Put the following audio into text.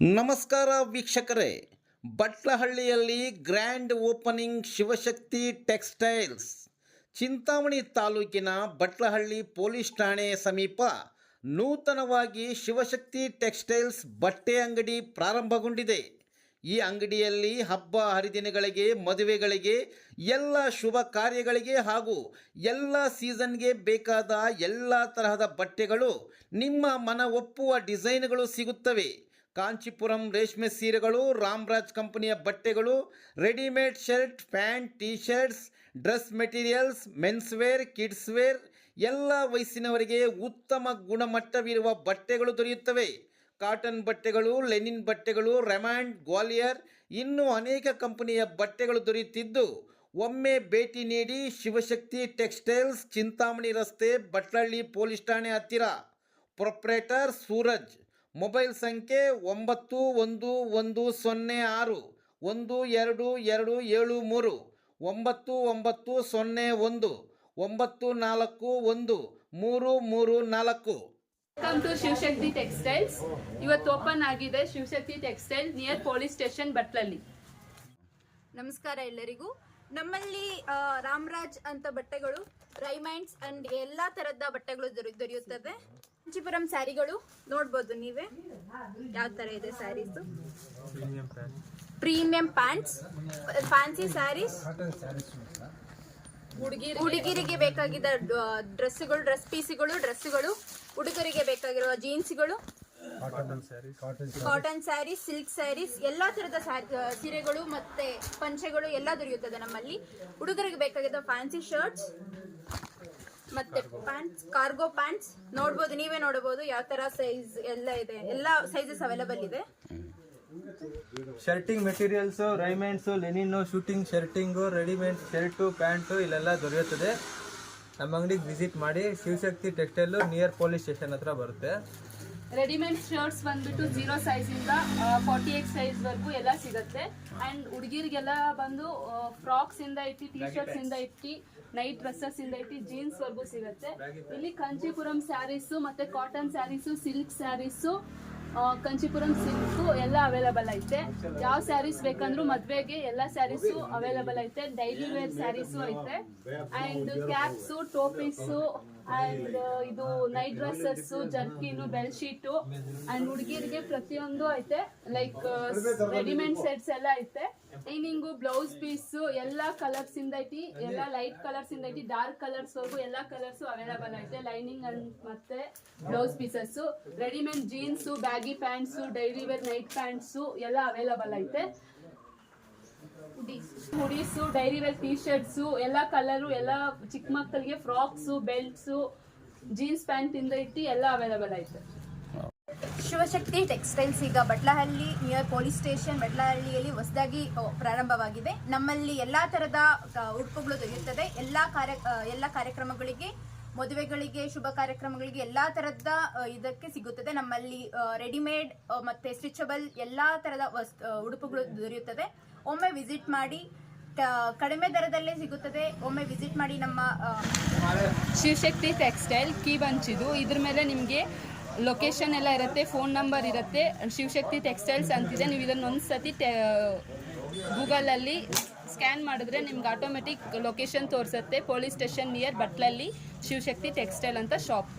ನಮಸ್ಕಾರ ವೀಕ್ಷಕರೇ, ಬಟ್ಲಹಳ್ಳಿಯಲ್ಲಿ grand opening Shivashakti textiles. Chintamani ತಾಲೂಕಿನ ಬಟ್ಲಹಳ್ಳಿ ಪೊಲೀಸ್ ಠಾಣೆ ಸಮೀಪ ನೂತನವಾಗಿ ಶಿವಶಕ್ತಿ ಟೆಕ್ಸ್ಟೈಲ್ಸ್ ಬಟ್ಟೆ ಅಂಗಡಿ ಪ್ರಾರಂಭಗೊಂಡಿದೆ. ಈ ಅಂಗಡಿಯಲ್ಲಿ ಹಬ್ಬ ಹರಿದಿನಗಳಿಗೆ, ಮದುವೆಗಳಿಗೆ, ಎಲ್ಲ ಶುಭ ಕಾರ್ಯಗಳಿಗೆ ಹಾಗೂ ಎಲ್ಲ ಸೀಸನ್ಗೆ ಬೇಕಾದ ಎಲ್ಲ ತರಹದ ಬಟ್ಟೆಗಳು, ನಿಮ್ಮ ಮನ ಒಪ್ಪುವ ಡಿಸೈನ್ಗಳು ಸಿಗುತ್ತವೆ. ಕಾಂಚೀಪುರಂ ರೇಷ್ಮೆ ಸೀರೆಗಳು, ರಾಮರಾಜ್ ಕಂಪನಿಯ ಬಟ್ಟೆಗಳು, readymade shirt, pant, T shirts, dress materials, men's wear, kids wear, ಎಲ್ಲ ವಯಸ್ಸಿನವರಿಗೆ ಉತ್ತಮ ಗುಣಮಟ್ಟವಿರುವ ಬಟ್ಟೆಗಳು ದೊರೆಯುತ್ತವೆ. ಕಾಟನ್ ಬಟ್ಟೆಗಳು, ಲೆನಿನ್ ಬಟ್ಟೆಗಳು, ರೆಮಾಂಡ್, ಗ್ವಾಲಿಯರ್, ಇನ್ನೂ ಅನೇಕ ಕಂಪನಿಯ ಬಟ್ಟೆಗಳು ದೊರೆಯುತ್ತಿದ್ದು, ಒಮ್ಮೆ ಭೇಟಿ ನೀಡಿ. ಶಿವಶಕ್ತಿ ಟೆಕ್ಸ್ಟೈಲ್ಸ್, ಚಿಂತಾಮಣಿ ರಸ್ತೆ, ಬಟ್ಲಹಳ್ಳಿ ಪೊಲೀಸ್ ಠಾಣೆ ಹತ್ತಿರ. ಪ್ರೊಪ್ರೈಟರ್ ಸೂರಜ್. ಮೊಬೈಲ್ ಸಂಖ್ಯೆ 9110612273 9901941334. Welcome to Shivashakti textiles. ಇವತ್ತು ಓಪನ್ ಆಗಿದೆ Shivashakti textile near police station ಬಟ್ಲಲ್ಲಿ. ನಮಸ್ಕಾರ ಎಲ್ಲರಿಗೂ. ನಮ್ಮಲ್ಲಿ ರಾಮರಾಜ್ ಅಂತ ಬಟ್ಟೆಗಳು, ರೈಮಂಡ್ಸ್ ಅಂಡ್ ಎಲ್ಲಾ ತರದ ಬಟ್ಟೆಗಳು ದೊರೆಯುತ್ತದೆ. ಕಾಂಚೀಪುರಂ ಸ್ಯಾರಿಗಳು ನೋಡ್ಬೋದು ನೀವೇ ಯಾವ ತರ ಇದೆ saris. Premium pants, fancy saris, ಹುಡುಗಿರಿಗೆ ಬೇಕಾಗಿದ್ದ ಡ್ರೆಸ್ಗಳು, ಡ್ರೆಸ್ ಪೀಸ್ಗಳು, ಡ್ರೆಸ್ಗಳು, ಹುಡುಗರಿಗೆ ಬೇಕಾಗಿರುವ ಜೀನ್ಸ್ಗಳು, ಕಾಟನ್ ಸ್ಯಾರೀಸ್, ಸಿಲ್ಕ್ ಸ್ಯಾರೀಸ್, ಎಲ್ಲಾ ತರದ ಸೀರೆಗಳು ಮತ್ತೆ ಪಂಚೆಗಳು ಎಲ್ಲ ದೊರೆಯುತ್ತದೆ ನಮ್ಮಲ್ಲಿ. ಹುಡುಗರಿಗೆ ಬೇಕಾಗಿದ್ದ ಫ್ಯಾನ್ಸಿ ಶರ್ಟ್ಸ್ ಮತ್ತೆ ಪ್ಯಾಂಟ್ಸ್, ಕಾರ್ಗೋ ಪ್ಯಾಂಟ್ಸ್ ನೋಡ್ಬೋದು, ನೀವೇ ನೋಡಬಹುದು ಯಾವ ತರ ಸೈಜ್ ಎಲ್ಲ ಇದೆ. ಎಲ್ಲ ಸೈಜಸ್ ಅವೈಲೇಬಲ್ ಇದೆ. Shirting materials, Raymonds, linen, suiting shirting, readymade shirt, pant ಇಲ್ಲೆಲ್ಲ ದೊರೆಯುತ್ತದೆ. ನಮ್ಮ ಅಂಗಡಿಗೆ ವಿಸಿಟ್ ಮಾಡಿ. Shivashakti textile near police station ಹತ್ರ ಬರುತ್ತೆ. ರೆಡಿಮೇಡ್ ಶರ್ಟ್ಸ್ ಬಂದ್ಬಿಟ್ಟು 0 ಸೈಜಿಂದ 48 ಸೈಜ್ ವರೆಗೂ ಎಲ್ಲ ಸಿಗುತ್ತೆ. ಅಂಡ್ ಹುಡುಗಿರಿಗೆಲ್ಲ ಬಂದು ಫ್ರಾಕ್ಸ್ ಇಂದ ಇಟ್ಟು, ಟಿ ಶರ್ಟ್ಸ್ ಇಂದ ಇಟ್ಟು, ನೈಟ್ ಡ್ರೆಸ್ಸಸ್ ಇಂದ ಇಟ್ಟು, ಜೀನ್ಸ್ ವರ್ಗೂ ಸಿಗುತ್ತೆ. ಇಲ್ಲಿ ಕಾಂಚೀಪುರಂ ಸ್ಯಾರೀಸು ಮತ್ತೆ cotton saris, silk saris, Kanchipuram silk ಎಲ್ಲ ಅವೈಲೇಬಲ್ ಐತೆ. ಯಾವ ಸ್ಯಾರೀಸ್ ಬೇಕಂದ್ರೂ ಮದ್ವೆಗೆ ಎಲ್ಲ ಸ್ಯಾರೀಸು ಅವೈಲೇಬಲ್ ಐತೆ. ಡೈಲಿ ವೇರ್ ಸ್ಯಾರೀಸು ಐತೆ. ಅಂಡ್ ಕ್ಯಾಪ್ಸು, ಟೋಪೀಸು, ಅಂಡ್ ಇದು night dresses, jerkin, bed sheet, and ಹುಡುಗಿರಿಗೆ ಪ್ರತಿಯೊಂದು ಐತೆ. ಲೈಕ್ ರೆಡಿಮೇಡ್ ಸೆಟ್ಸ್ ಎಲ್ಲ ಐತೆ. ಲೈನಿಂಗು, ಬ್ಲೌಸ್ ಪೀಸು ಎಲ್ಲ ಕಲರ್ಸ್ ಇಂದ ಐತಿ. ಎಲ್ಲ ಲೈಟ್ ಕಲರ್ಸ್ ಇಂದ ಐತಿ, ಡಾರ್ಕ್ ಕಲರ್ಸ್ ವರೆಗೂ ಎಲ್ಲ ಕಲರ್ಸ್ ಅವೈಲೇಬಲ್ ಐತೆ. ಲೈನಿಂಗ್ ಮತ್ತೆ blouse pieces, readymade jeans, baggy pants, daily wear night pants ಎಲ್ಲ ಅವೈಲೇಬಲ್ ಐತೆ. Hoodies, daily wear T shirts ಎಲ್ಲ ಕಲರು, ಎಲ್ಲ ಚಿಕ್ಕ ಮಕ್ಕಳಿಗೆ ಫ್ರಾಕ್ಸು, ಬೆಲ್ಟ್ಸು, ಜೀನ್ಸ್ ಪ್ಯಾಂಟ್ ಇಂದ ಇಟ್ಟು ಎಲ್ಲ ಅವೈಲೇಬಲ್ ಐತೆ. ಶಿವಶಕ್ತಿ ಟೆಕ್ಸ್ಟೈಲ್ಸ್ ಈಗ ಬಟ್ಲಹಳ್ಳಿ ನಿಯರ್ ಪೊಲೀಸ್ ಸ್ಟೇಷನ್ ಬಟ್ಲಹಳ್ಳಿಯಲ್ಲಿ ಹೊಸದಾಗಿ ಪ್ರಾರಂಭವಾಗಿದೆ. ನಮ್ಮಲ್ಲಿ ಎಲ್ಲಾ ತರದ ಉಡುಪುಗಳು ದೊರೆಯುತ್ತದೆ. ಎಲ್ಲ ಕಾರ್ಯಕ್ರಮಗಳಿಗೆ, ಮದುವೆಗಳಿಗೆ, ಶುಭ ಕಾರ್ಯಕ್ರಮಗಳಿಗೆ ಎಲ್ಲಾ ತರದ ಇದಕ್ಕೆ ಸಿಗುತ್ತದೆ. ನಮ್ಮಲ್ಲಿ ರೆಡಿಮೇಡ್ ಮತ್ತೆ ಸ್ಟಿಚಬಲ್ ಎಲ್ಲಾ ತರದ ಉಡುಪುಗಳು ದೊರೆಯುತ್ತದೆ. ಒಮ್ಮೆ ವಿಸಿಟ್ ಮಾಡಿ, ಕಡಿಮೆ ದರದಲ್ಲೇ ಸಿಗುತ್ತದೆ. ಒಮ್ಮೆ ವಿಸಿಟ್ ಮಾಡಿ. ನಮ್ಮ ಶಿವಶಕ್ತಿ ಟೆಕ್ಸ್ಟೈಲ್ ಕೀ ಬಂಚಿದು, ಇದ್ರ ಮೇಲೆ ನಿಮಗೆ ಲೊಕೇಶನ್ ಎಲ್ಲ ಇರುತ್ತೆ, ಫೋನ್ ನಂಬರ್ ಇರುತ್ತೆ. ಶಿವಶಕ್ತಿ ಟೆಕ್ಸ್ಟೈಲ್ಸ್ ಅಂತಿದೆ. ನೀವು ಇದನ್ನು ಒಂದ್ಸತಿ ಗೂಗಲಲ್ಲಿ ಸ್ಕ್ಯಾನ್ ಮಾಡಿದ್ರೆ ನಿಮ್ಗೆ ಆಟೋಮೆಟಿಕ್ ಲೊಕೇಶನ್ ತೋರಿಸುತ್ತೆ. ಪೊಲೀಸ್ ಸ್ಟೇಷನ್ ನಿಯರ್ ಬಟ್ಲಲ್ಲಿ ಶಿವಶಕ್ತಿ ಟೆಕ್ಸ್ಟೈಲ್ ಅಂತ ಶಾಪ್.